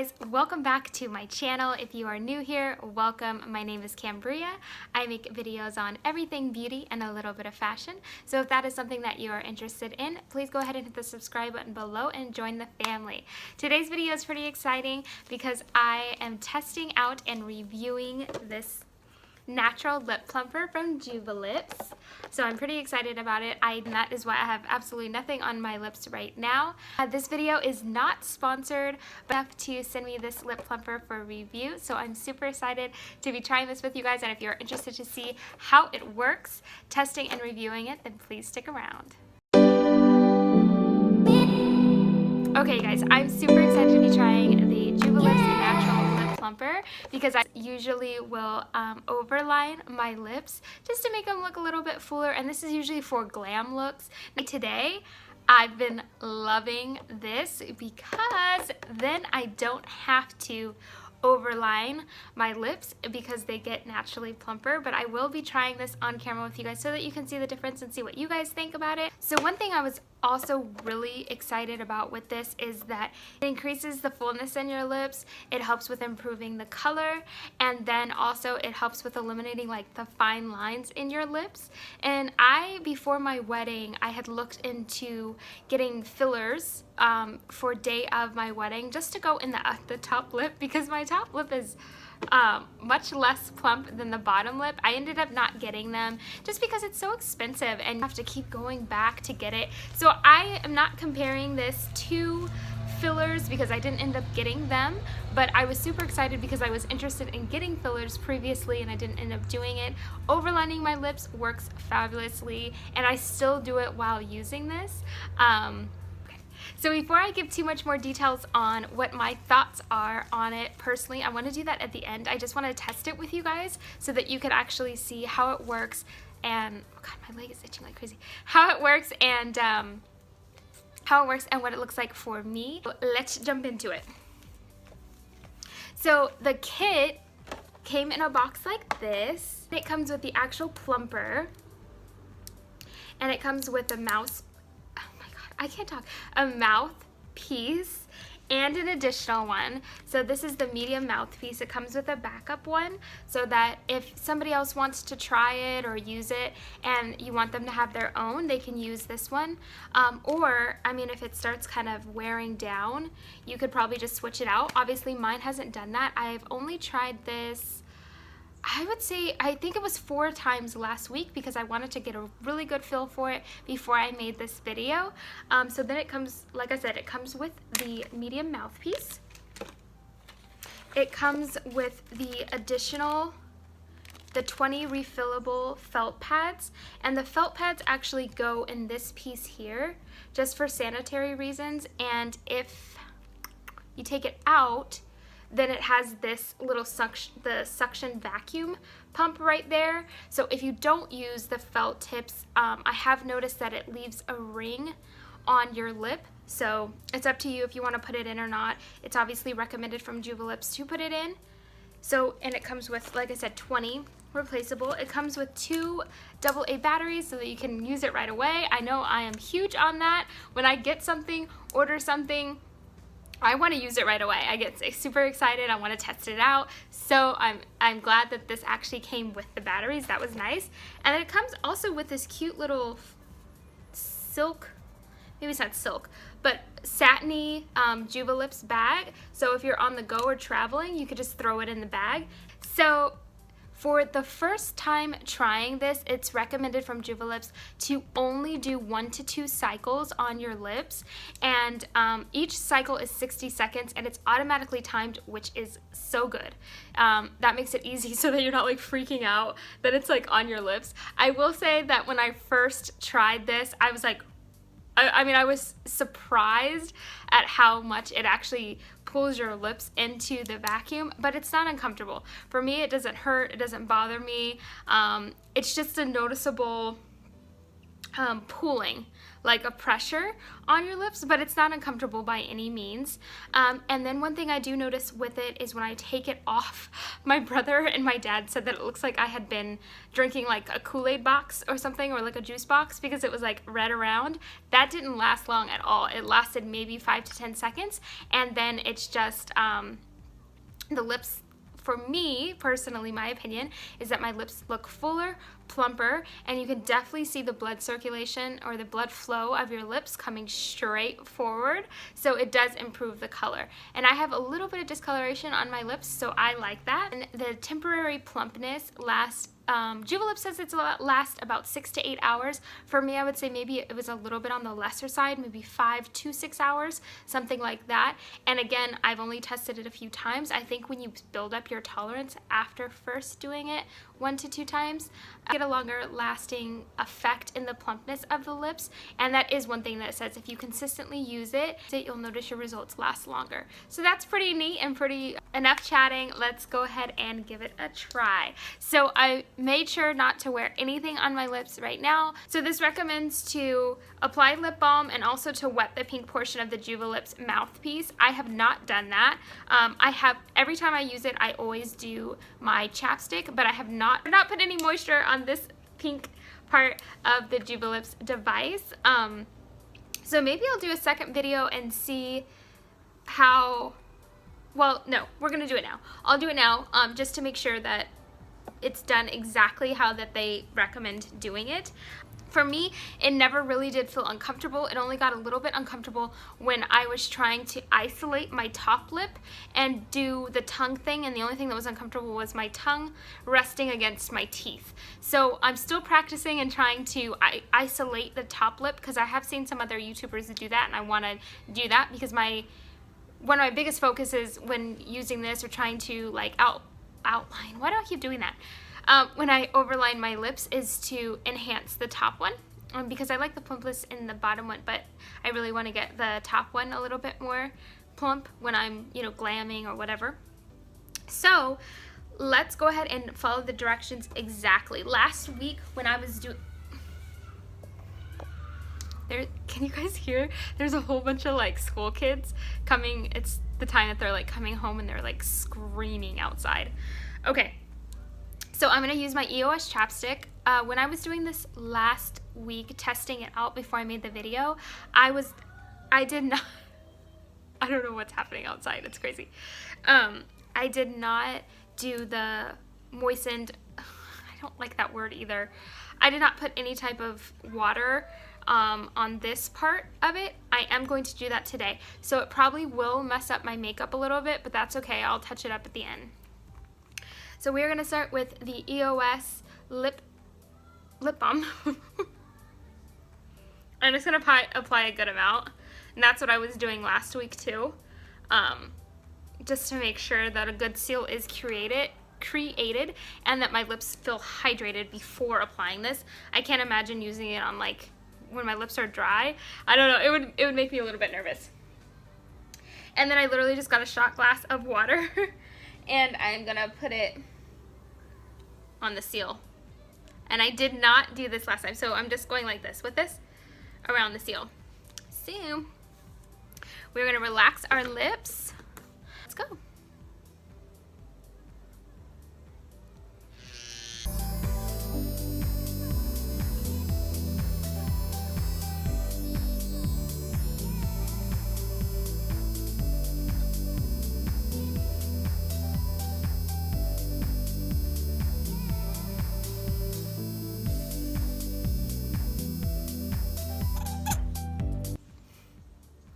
guys, welcome back to my channel. If you are new here, welcome. My name is Cambria. I make videos on everything beauty and a little bit of fashion. So if that is something that you are interested in, please go ahead and hit the subscribe button below and join the family. Today's video is pretty exciting because I am testing out and reviewing this natural lip plumper from JuvaLips. So I'm pretty excited about it. That is why I have absolutely nothing on my lips right now. This video is not sponsored, but enough to send me this lip plumper for review. So I'm super excited to be trying this with you guys, and if you're interested to see how it works, testing and reviewing it, then please stick around. Okay guys, I'm super excited to be trying the JuvaLips Natural Lip Plumper because I usually will overline my lips just to make them look a little bit fuller, and this is usually for glam looks. Today, I've been loving this because then I don't have to overline my lips because they get naturally plumper, but I will be trying this on camera with you guys so that you can see the difference and see what you guys think about it. So one thing I was also really excited about with this is that it increases the fullness in your lips, it helps with improving the color, and then also it helps with eliminating like the fine lines in your lips. And before my wedding, I had looked into getting fillers for day of my wedding just to go in the top lip because my top lip is much less plump than the bottom lip. I ended up not getting them just because it's so expensive and you have to keep going back to get it. So I am not comparing this to fillers because I didn't end up getting them, but I was super excited because I was interested in getting fillers previously and I didn't end up doing it. Overlining my lips works fabulously, and I still do it while using this. So before I give too much more details on what my thoughts are on it personally, I want to do that at the end. I just want to test it with you guys so that you can actually see how it works and, oh God, my leg is itching like crazy. How it works and what it looks like for me. Let's jump into it. So the kit came in a box like this. It comes with the actual plumper, and it comes with a a mouthpiece and an additional one. So this is the medium mouthpiece. It comes with a backup one so that if somebody else wants to try it or use it and you want them to have their own, they can use this one. Or, I mean, if it starts kind of wearing down, you could probably just switch it out. Obviously, mine hasn't done that. I've only tried this, I would say, I think it was 4 times last week because I wanted to get a really good feel for it before I made this video. So then it comes, like I said, it comes with the medium mouthpiece. It comes with the additional, the 20 refillable felt pads, and the felt pads actually go in this piece here just for sanitary reasons, and if you take it out, then it has this little suction vacuum pump right there. So if you don't use the felt tips, I have noticed that it leaves a ring on your lip. So it's up to you if you want to put it in or not. It's obviously recommended from JuvaLips to put it in. So, and it comes with, like I said, 20 replaceable. It comes with 2 AA batteries so that you can use it right away. I know I am huge on that. When I get something, order something, I want to use it right away. I get super excited. I want to test it out. So I'm glad that this actually came with the batteries. That was nice. And then it comes also with this cute little silk, maybe it's not silk, but satiny JuvaLips bag. So if you're on the go or traveling, you could just throw it in the bag. So for the first time trying this, it's recommended from JuvaLips to only do 1 to 2 cycles on your lips, and each cycle is 60 seconds and it's automatically timed, which is so good. That makes it easy so that you're not like freaking out that it's like on your lips. I will say that when I first tried this, I was like, I mean, I was surprised at how much it actually pulls your lips into the vacuum, but it's not uncomfortable. For me, it doesn't hurt, it doesn't bother me. It's just a noticeable pulling like a pressure on your lips, but it's not uncomfortable by any means. And then one thing I do notice with it is when I take it off, my brother and my dad said that it looks like I had been drinking like a Kool-Aid box or something, or like a juice box, because it was like red around. That didn't last long at all. It lasted maybe 5 to 10 seconds, and then it's just the lips, for me personally, my opinion is that my lips look fuller, plumper, and you can definitely see the blood circulation or the blood flow of your lips coming straight forward, so it does improve the color. And I have a little bit of discoloration on my lips, so I like that. And the temporary plumpness lasts, JuvaLips says it's last about 6 to 8 hours. For me, I would say maybe it was a little bit on the lesser side, maybe 5 to 6 hours, something like that. And again, I've only tested it a few times. I think when you build up your tolerance after first doing it 1 to 2 times, get a longer lasting effect in the plumpness of the lips. And that is one thing that it says if you consistently use it, you'll notice your results last longer. So that's pretty neat and pretty. Enough chatting, let's go ahead and give it a try. So I made sure not to wear anything on my lips right now. So this recommends to apply lip balm and also to wet the pink portion of the JuvaLips mouthpiece. I have not done that. Every time I use it, I always do my chapstick, but I have not put any moisture on this pink part of the JuvaLips device. So maybe I'll do a second video and see how, well, no, we're gonna do it now. I'll do it now just to make sure that it's done exactly how that they recommend doing it. For me, it never really did feel uncomfortable. It only got a little bit uncomfortable when I was trying to isolate my top lip and do the tongue thing, and the only thing that was uncomfortable was my tongue resting against my teeth. So I'm still practicing and trying to isolate the top lip, because I have seen some other YouTubers do that, and I want to do that because one of my biggest focuses when using this or trying to like outline, why do I keep doing that? When I overline my lips is to enhance the top one, because I like the plumpness in the bottom one, but I really want to get the top one a little bit more plump when I'm, you know, glamming or whatever. So let's go ahead and follow the directions exactly. Last week when I was doing, can you guys hear? There's a whole bunch of like school kids coming. It's the time that they're like coming home and they're like screaming outside. Okay. So I'm going to use my EOS chapstick. When I was doing this last week, testing it out before I made the video, I did not, I don't know what's happening outside, it's crazy. I did not do the moistened, I don't like that word either. I did not put any type of water on this part of it. I am going to do that today. So it probably will mess up my makeup a little bit, but that's okay, I'll touch it up at the end. So we're going to start with the EOS lip balm. I'm just going to apply a good amount, and that's what I was doing last week too, just to make sure that a good seal is created and that my lips feel hydrated before applying this. I can't imagine using it on like when my lips are dry. I don't know, it would make me a little bit nervous. And then I literally just got a shot glass of water and I'm gonna put it on the seal. And I did not do this last time, so I'm just going like this with this around the seal. So we're gonna relax our lips. Let's go.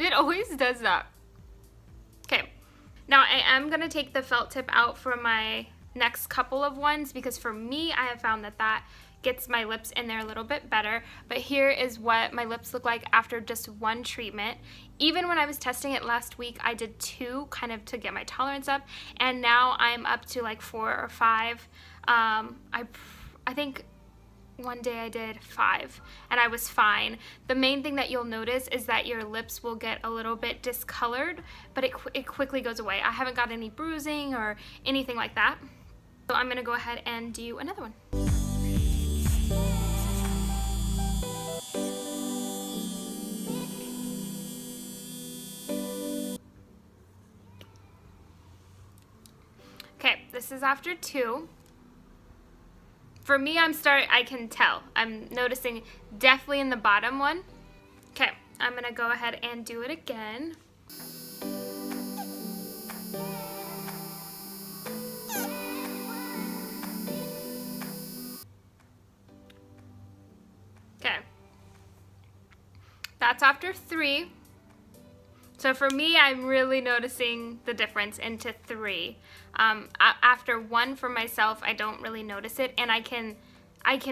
It always does that. Okay, now I am gonna take the felt tip out for my next couple of ones, because for me, I have found that that gets my lips in there a little bit better. But here is what my lips look like after just one treatment. Even when I was testing it last week, I did 2 kind of to get my tolerance up, and now I'm up to like 4 or 5. I think one day I did 5 and I was fine. The main thing that you'll notice is that your lips will get a little bit discolored, but it quickly goes away. I haven't got any bruising or anything like that. So I'm gonna go ahead and do another one. this is after 2. For me, I can tell. I'm noticing definitely in the bottom one. Okay, I'm gonna go ahead and do it again. Okay. That's after 3. So for me, I'm really noticing the difference into 3. After 1 for myself, I don't really notice it, and I can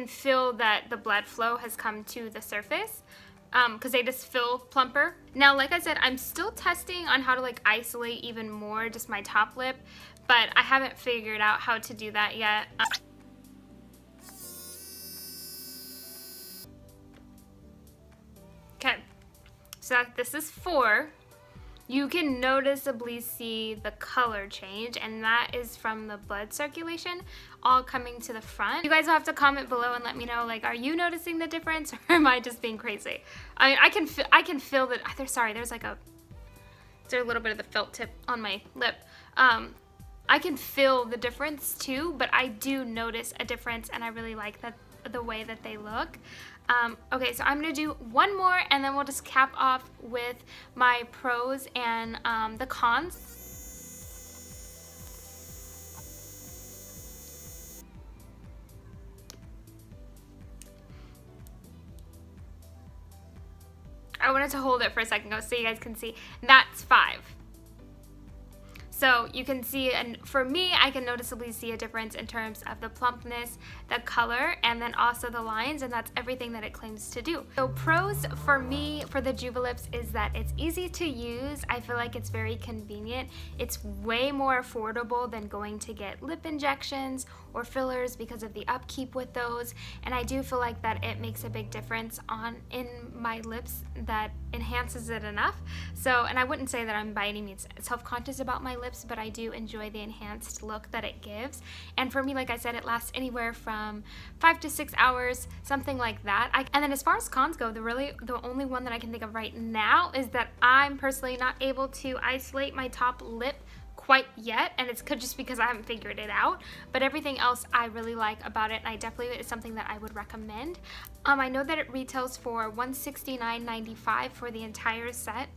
feel that the blood flow has come to the surface because they just feel plumper. Now, like I said, I'm still testing on how to like isolate even more just my top lip, but I haven't figured out how to do that yet. Okay, so this is 4. You can noticeably see the color change, and that is from the blood circulation all coming to the front. You guys will have to comment below and let me know, like, are you noticing the difference, or am I just being crazy? I mean, I can feel that. There's like a little bit of the felt tip on my lip. I can feel the difference too, but I do notice a difference, and I really like the way that they look. Okay, so I'm gonna do one more, and then we'll just cap off with my pros and the cons. I wanted to hold it for a second so you guys can see. That's 5. So you can see, and for me, I can noticeably see a difference in terms of the plumpness, the color, and then also the lines, and that's everything that it claims to do. So pros for me for the JuvaLips is that it's easy to use. I feel like it's very convenient. It's way more affordable than going to get lip injections or fillers because of the upkeep with those, and I do feel like that it makes a big difference in my lips that enhances it enough. So, and I wouldn't say that I'm by any means self-conscious about my lips, but I do enjoy the enhanced look that it gives. And for me, like I said, it lasts anywhere from 5 to 6 hours, something like that. And then as far as cons go, the only one that I can think of right now is that I'm personally not able to isolate my top lip quite yet, and it's just because I haven't figured it out, but everything else I really like about it, and I definitely is something that I would recommend. I know that it retails for $169.95 for the entire set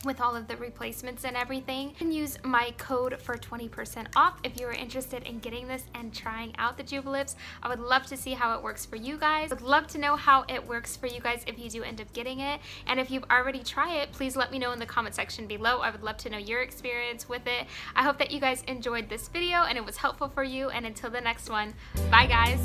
with all of the replacements and everything. You can use my code for 20% off if you are interested in getting this and trying out the JuvaLips. I would love to see how it works for you guys. I would love to know how it works for you guys if you do end up getting it. And if you've already tried it, please let me know in the comment section below. I would love to know your experience with it. I hope that you guys enjoyed this video and it was helpful for you. And until the next one, bye guys.